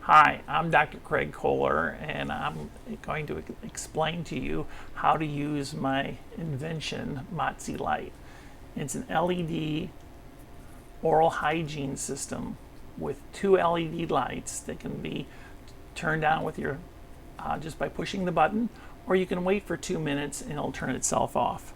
Hi, I'm Dr. Craig Kohler, and I'm going to explain to you how to use my invention, MOTSY light. It's an LED oral hygiene system with two LED lights that can be turned on with your just by pushing the button, or you can wait for 2 minutes and it'll turn itself off.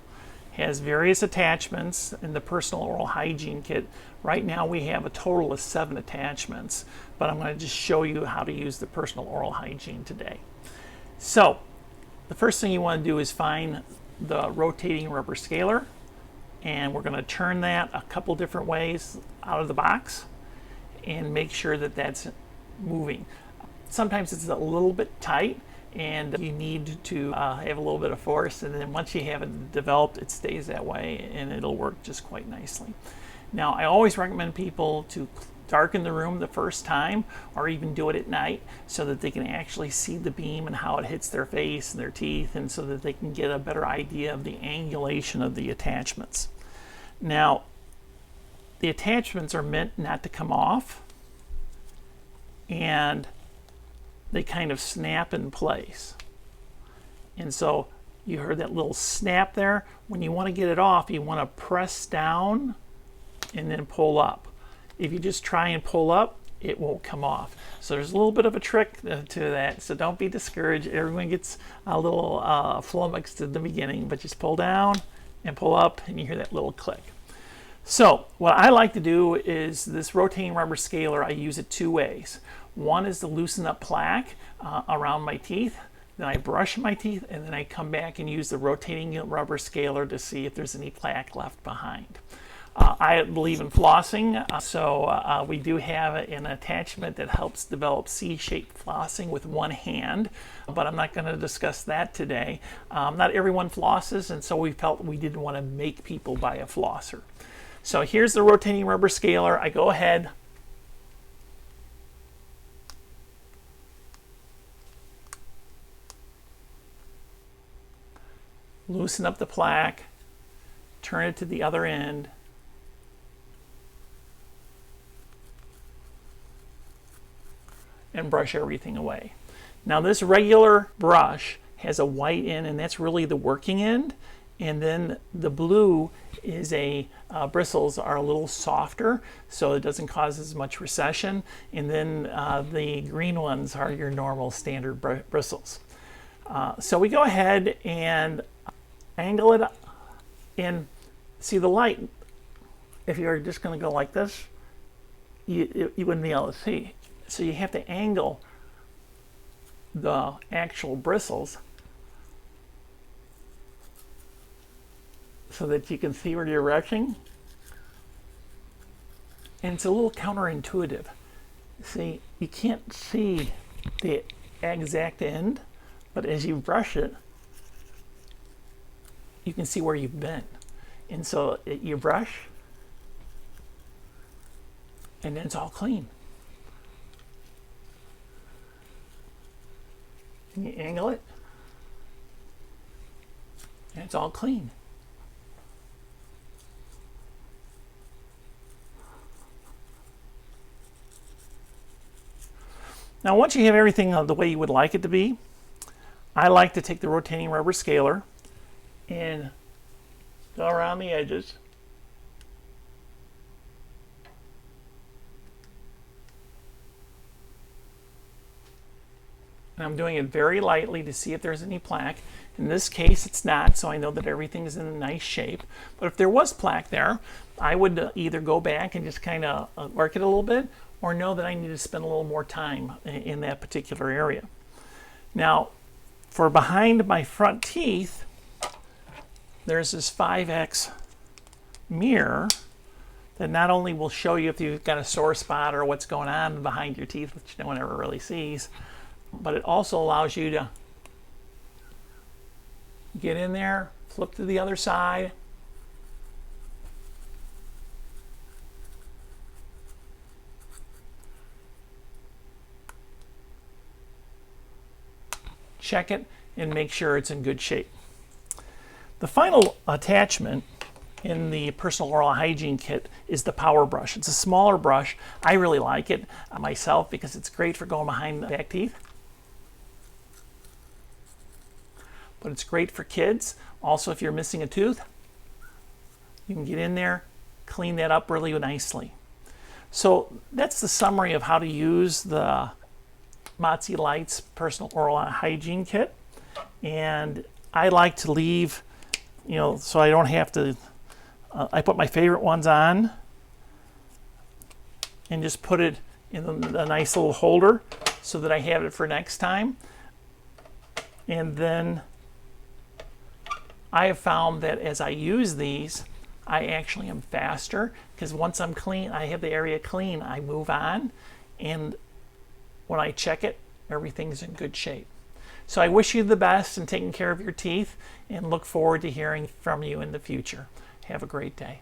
It has various attachments in the personal oral hygiene kit. Right now we have a total of 7 attachments, but I'm going to just show you how to use the personal oral hygiene today. So the first thing you want to do is find the rotating rubber scaler, and we're going to turn that a couple different ways out of the box and make sure that that's moving. Sometimes it's a little bit tight and you need to have a little bit of force, and then once you have it developed, it stays that way and it'll work just quite nicely. Now, I always recommend people to darken the room the first time, or even do it at night, so that they can actually see the beam and how it hits their face and their teeth, and so that they can get a better idea of the angulation of the attachments. Now, the attachments are meant not to come off, and they kind of snap in place. And so you heard that little snap there. When you want to get it off, you want to press down and then pull up. If you just try and pull up, it won't come off. So there's a little bit of a trick to that, so don't be discouraged. Everyone gets a little flummoxed at the beginning, but just pull down and pull up and you hear that little click. So what I like to do is this rotating rubber scaler, I use it 2 ways. One is to loosen up plaque around my teeth. Then I brush my teeth, and then I come back and use the rotating rubber scaler to see if there's any plaque left behind. I believe in flossing, so we do have an attachment that helps develop C-shaped flossing with one hand, but I'm not going to discuss that today. Not everyone flosses, and so we felt we didn't want to make people buy a flosser. So here's the rotating rubber scaler. I go ahead, loosen up the plaque, turn it to the other end, and brush everything away. Now this regular brush has a white end, and that's really the working end, and then the blue is bristles are a little softer, so it doesn't cause as much recession, and then the green ones are your normal standard bristles. So we go ahead and angle it, and see the light. If you're just going to go like this, you wouldn't be able to see. So you have to angle the actual bristles so that you can see where you're rushing. And it's a little counterintuitive. See, you can't see the exact end, but as you brush it, you can see where you've been. And so you brush, and then it's all clean. And you angle it, and it's all clean. Now, once you have everything the way you would like it to be, I like to take the rotating rubber scaler and go around the edges. And I'm doing it very lightly to see if there's any plaque. In this case, it's not, so I know that everything's in a nice shape. But if there was plaque there, I would either go back and just kind of work it a little bit, or know that I need to spend a little more time in that particular area. Now, for behind my front teeth, there's this 5X mirror that not only will show you if you've got a sore spot or what's going on behind your teeth, which no one ever really sees, but it also allows you to get in there, flip to the other side, check it, and make sure it's in good shape. The final attachment in the personal oral hygiene kit is the power brush. It's a smaller brush. I really like it myself because it's great for going behind the back teeth. But it's great for kids. Also, if you're missing a tooth, you can get in there, clean that up really nicely. So that's the summary of how to use the MOTSY Lights Personal Oral Hygiene Kit. And I like to leave, so I don't have to, I put my favorite ones on and just put it in a nice little holder so that I have it for next time. And then I have found that as I use these, I actually am faster because once I'm clean, I have the area clean, I move on, and when I check it, everything's in good shape. So I wish you the best in taking care of your teeth and look forward to hearing from you in the future. Have a great day.